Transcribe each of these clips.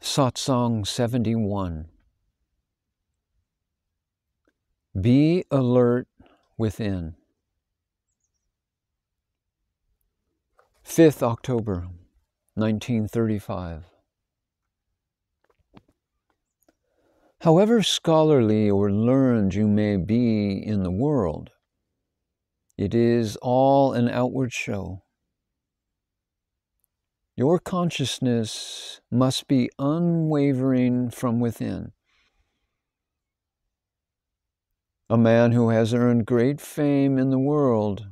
Satsang-71. Be alert within. 5th October, 1935. However scholarly or learned you may be in the world, it is all an outward show. Your consciousness must be unwavering from within. A man who has earned great fame in the world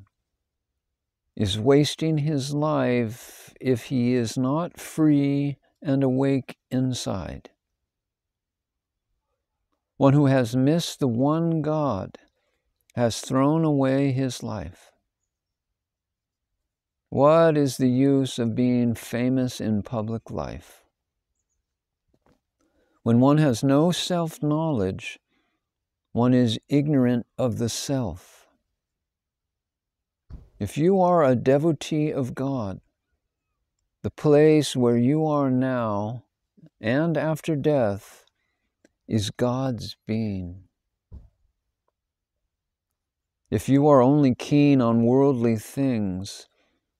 is wasting his life if he is not free and awake inside. One who has missed the one God has thrown away his life. What is the use of being famous in public life? When one has no self-knowledge, one is ignorant of the self. If you are a devotee of God, the place where you are now and after death is God's being. If you are only keen on worldly things,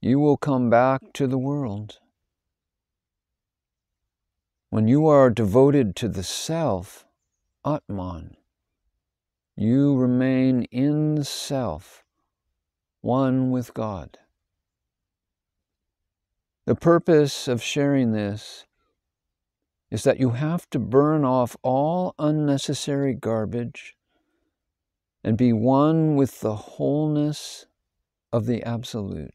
you will come back to the world. When you are devoted to the self, Atman, you remain in the self, one with God. The purpose of sharing this is that you have to burn off all unnecessary garbage and be one with the wholeness of the Absolute.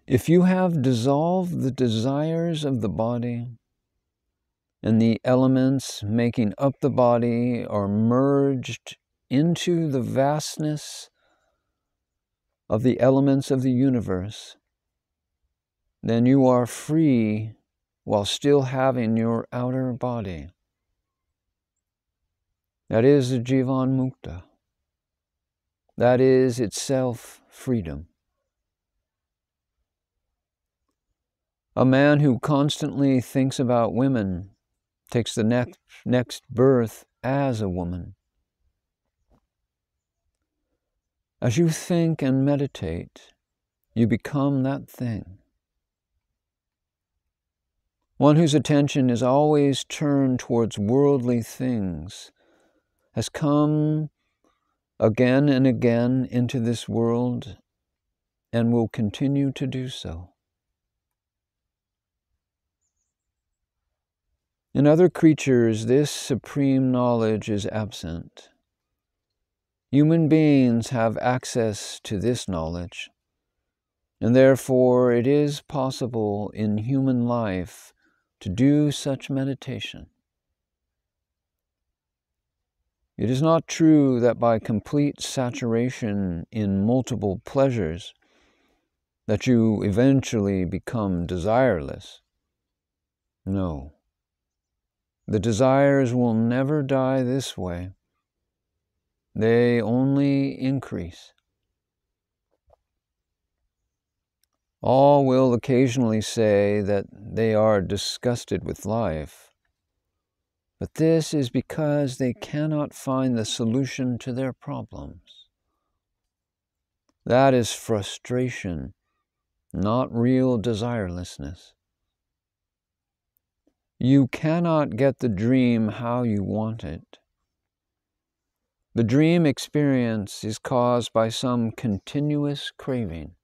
If you have dissolved the desires of the body, and the elements making up the body are merged into the vastness of the elements of the universe, then you are free while still having your outer body. That is the Jivan Mukta. That is itself freedom. A man who constantly thinks about women takes the next birth as a woman. As you think and meditate, you become that thing. One whose attention is always turned towards worldly things has come again and again into this world and will continue to do so. In other creatures, this supreme knowledge is absent. Human beings have access to this knowledge, and therefore it is possible in human life to do such meditation. It is not true that by complete saturation in multiple pleasures that you eventually become desireless. No. The desires will never die this way. They only increase. All will occasionally say that they are disgusted with life, but this is because they cannot find the solution to their problems. That is frustration, not real desirelessness. You cannot get the dream how you want it. The dream experience is caused by some continuous craving.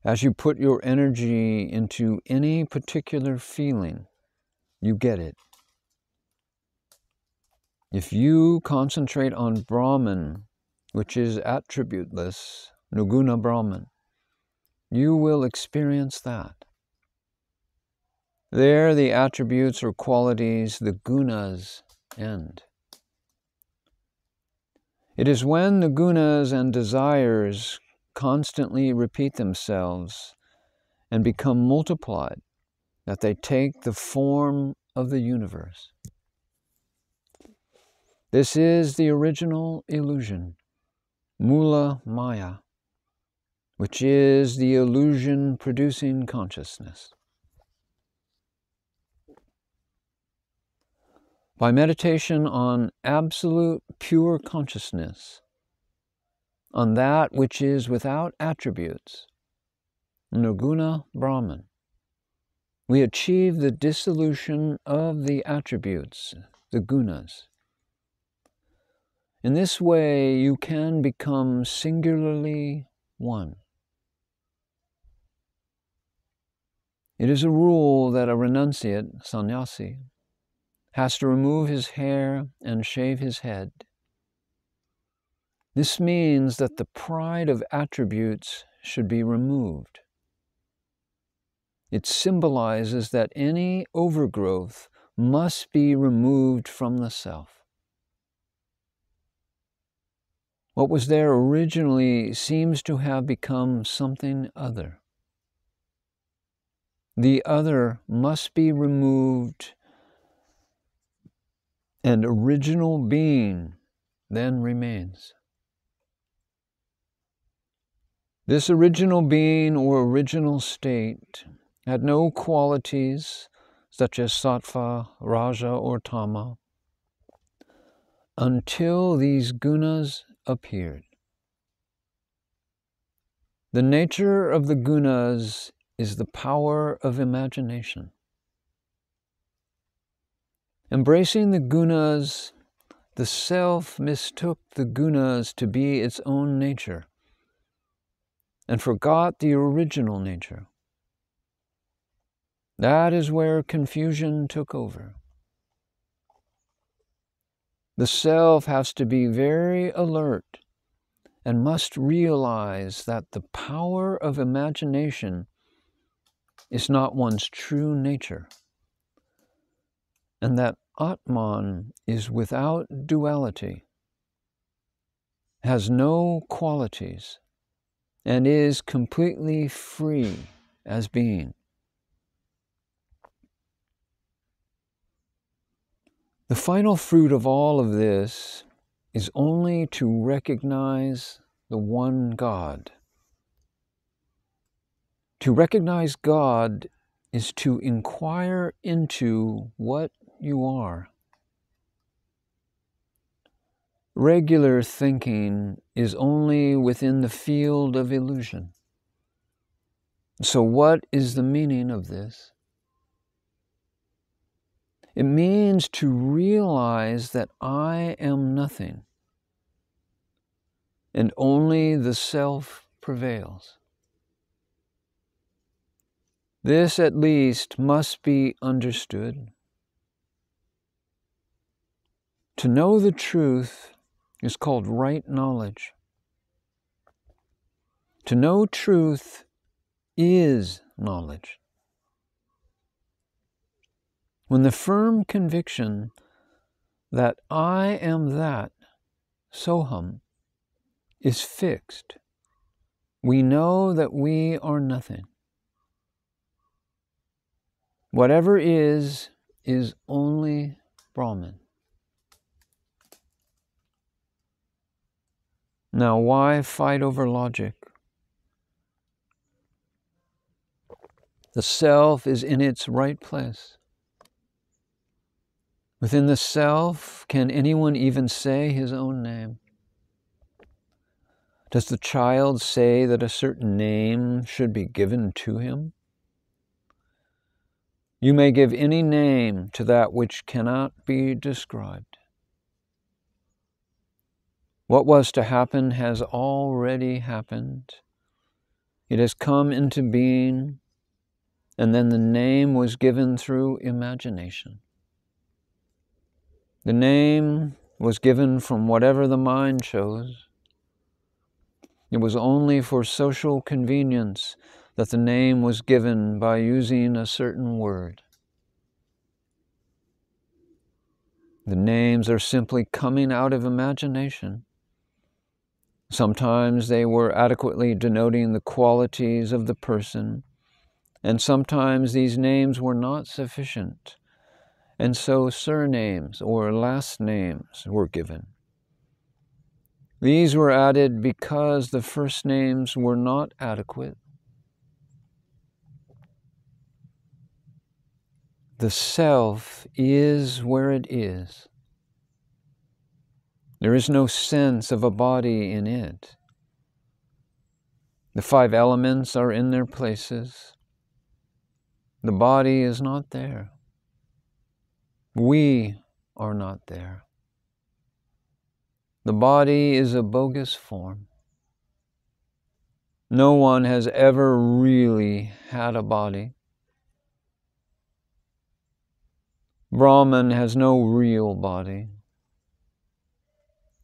As you put your energy into any particular feeling, you get it. If you concentrate on Brahman, which is attributeless, Nirguna Brahman, you will experience that. There the attributes or qualities, the gunas, end. It is when the gunas and desires constantly repeat themselves and become multiplied that they take the form of the universe. This is the original illusion, Mula Maya. which is the illusion-producing consciousness. By meditation on absolute pure consciousness, on that which is without attributes, Nirguna Brahman, we achieve the dissolution of the attributes, the gunas. In this way, you can become singularly one. It is a rule that a renunciate, sannyasi, has to remove his hair and shave his head. This means that the pride of attributes should be removed. It symbolizes that any overgrowth must be removed from the self. What was there originally seems to have become something other. The other must be removed, and original being then remains. This original being or original state had no qualities such as sattva, raja, or tama until these gunas appeared. The nature of the gunas is the power of imagination. Embracing the gunas, the self mistook the gunas to be its own nature and forgot the original nature. That is where confusion took over. The self has to be very alert and must realize that the power of imagination is not one's true nature, and that Atman is without duality, has no qualities, and is completely free as being. The final fruit of all of this is only to recognize the one God. To recognize God is to inquire into what you are. Regular thinking is only within the field of illusion. So what is the meaning of this? It means to realize that I am nothing, and only the self prevails. This, at least, must be understood. To know the truth is called right knowledge. To know truth is knowledge. When the firm conviction that I am that, soham, is fixed, we know that we are nothing. Whatever is only Brahman. Now, why fight over logic? The self is in its right place. Within the self, can anyone even say his own name? Does the child say that a certain name should be given to him? You may give any name to that which cannot be described. What was to happen has already happened. It has come into being, and then the name was given through imagination. The name was given from whatever the mind chose. It was only for social convenience that the name was given by using a certain word. The names are simply coming out of imagination. Sometimes they were adequately denoting the qualities of the person, and sometimes these names were not sufficient, and so surnames or last names were given. These were added because the first names were not adequate. The self is where it is. There is no sense of a body in it. The 5 elements are in their places. The body is not there. We are not there. The body is a bogus form. No one has ever really had a body. Brahman has no real body.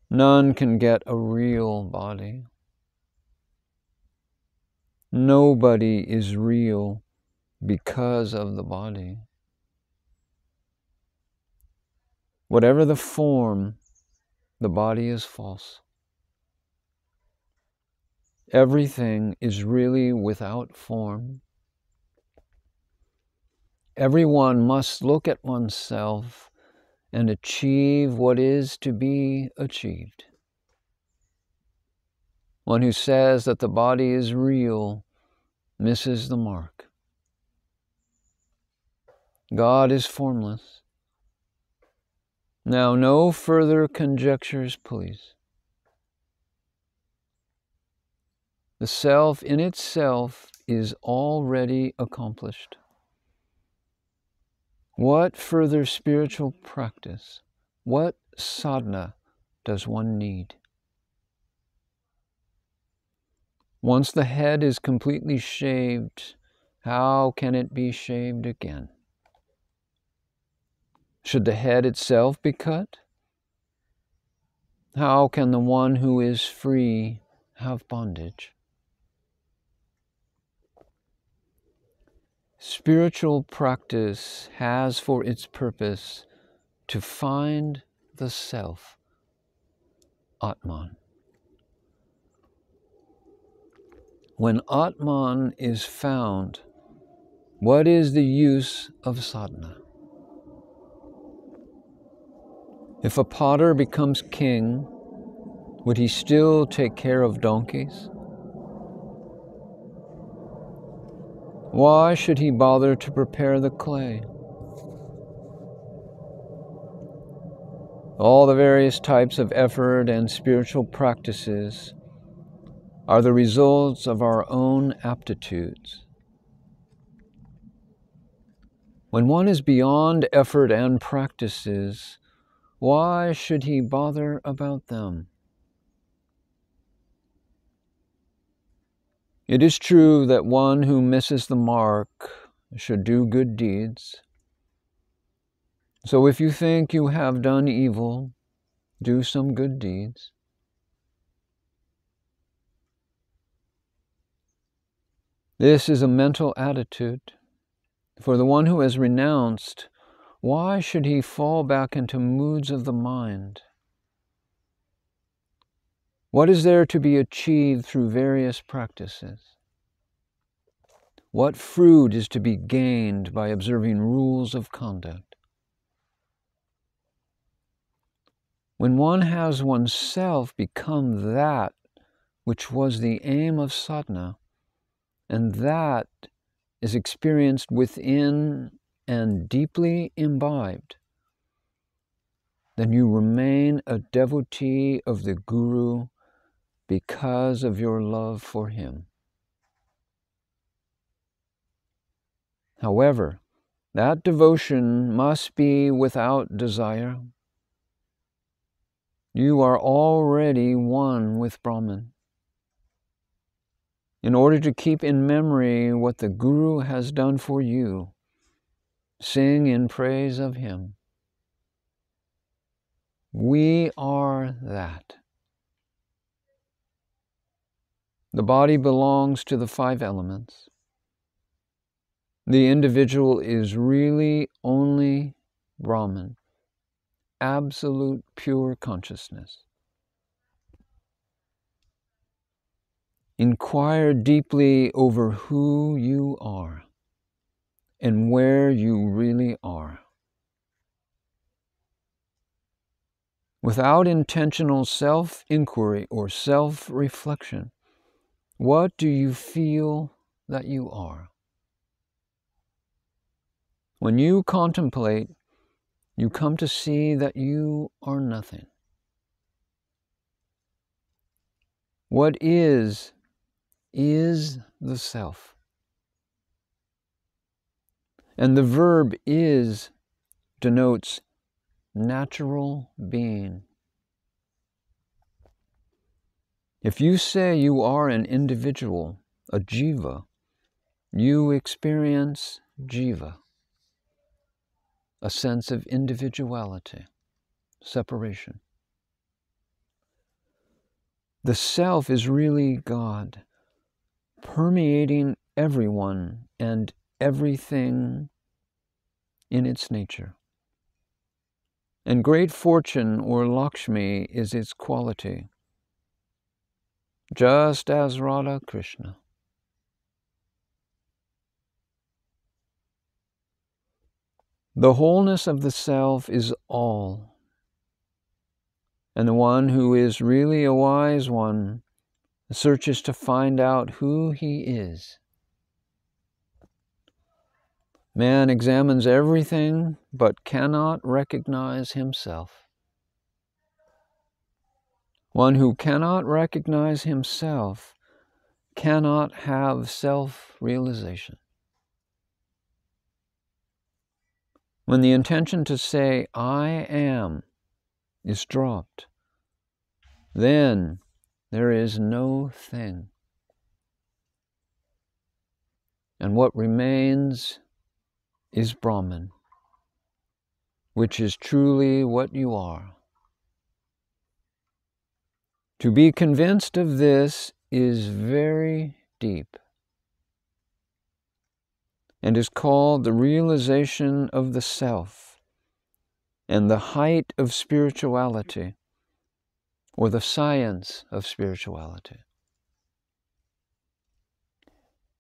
None can get a real body. Nobody is real because of the body. Whatever the form, the body is false. Everything is really without form. Everyone must look at oneself and achieve what is to be achieved. One who says that the body is real misses the mark. God is formless. Now, no further conjectures, please. The self in itself is already accomplished. What further spiritual practice, what sadhana does one need? Once the head is completely shaved, how can it be shaved again? Should the head itself be cut? How can the one who is free have bondage? Spiritual practice has for its purpose to find the self, Atman. When Atman is found, what is the use of sadhana? If a potter becomes king, would he still take care of donkeys? Why should he bother to prepare the clay? All the various types of effort and spiritual practices are the results of our own aptitudes. When one is beyond effort and practices, why should he bother about them? It is true that one who misses the mark should do good deeds. So if you think you have done evil, do some good deeds. This is a mental attitude. For the one who has renounced, why should he fall back into moods of the mind? What is there to be achieved through various practices? What fruit is to be gained by observing rules of conduct? When one has oneself become that which was the aim of sadhana, and that is experienced within and deeply imbibed, then you remain a devotee of the Guru because of your love for him. However, that devotion must be without desire. You are already one with Brahman. In order to keep in memory what the Guru has done for you, sing in praise of him. We are that. The body belongs to the 5 elements. The individual is really only Brahman, absolute pure consciousness. Inquire deeply over who you are and where you really are. without intentional self-inquiry or self-reflection, what do you feel that you are? When you contemplate, you come to see that you are nothing. What is the self. And the verb is denotes natural being. If you say you are an individual, a jiva, you experience jiva, a sense of individuality, separation. The self is really God, permeating everyone and everything in its nature. And great fortune or Lakshmi is its quality, just as Radha Krishna. The wholeness of the self is all, and the one who is really a wise one searches to find out who he is. Man examines everything but cannot recognize himself. One who cannot recognize himself cannot have self-realization. When the intention to say, I am, is dropped, then there is no thing. And what remains is Brahman, which is truly what you are. To be convinced of this is very deep and is called the realization of the self and the height of spirituality, or the science of spirituality.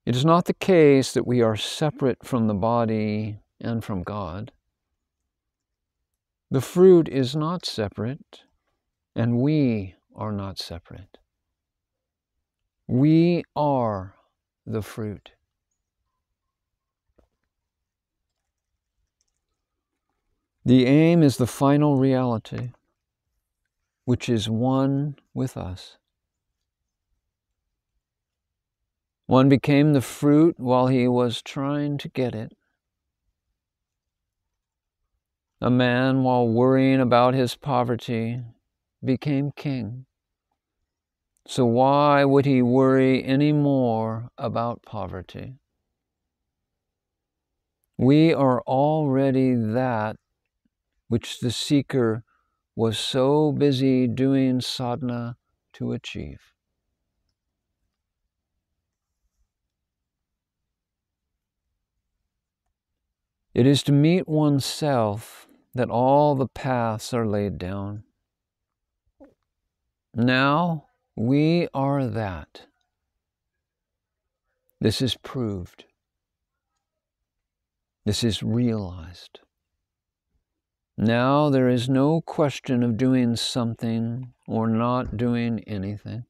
It is not the case that we are separate from the body and from God. The fruit is not separate, and we are not separate. We are the fruit. The aim is the final reality, which is one with us. One became the fruit while he was trying to get it. A man, while worrying about his poverty, became king. So why would he worry any more about poverty? We are already that which the seeker was so busy doing sadhana to achieve. It is to meet oneself that all the paths are laid down. Now we are that. This is proved. This is realized. Now there is no question of doing something or not doing anything.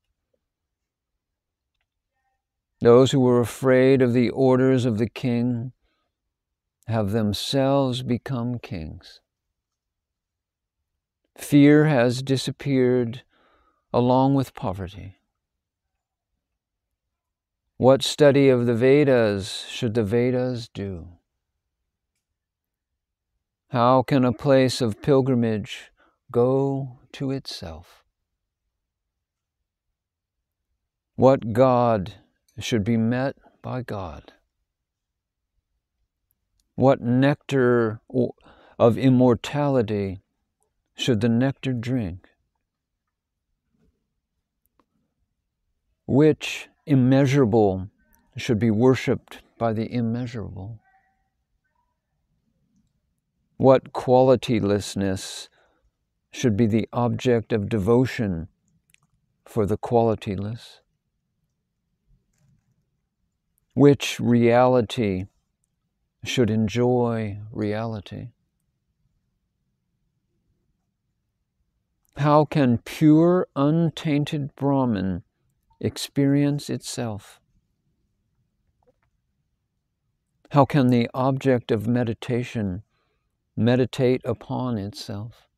Those who were afraid of the orders of the king have themselves become kings. Fear has disappeared along with poverty. What study of the Vedas should the Vedas do? How can a place of pilgrimage go to itself? What God should be met by God? What nectar of immortality should the nectar drink? Which immeasurable should be worshipped by the immeasurable? What qualitylessness should be the object of devotion for the qualityless? Which reality should enjoy reality? How can pure, untainted Brahman experience itself? How can the object of meditation meditate upon itself?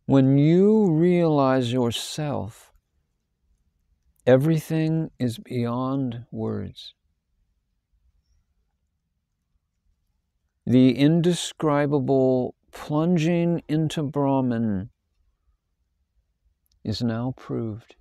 When you realize yourself, everything is beyond words. The indescribable plunging into Brahman is now proved.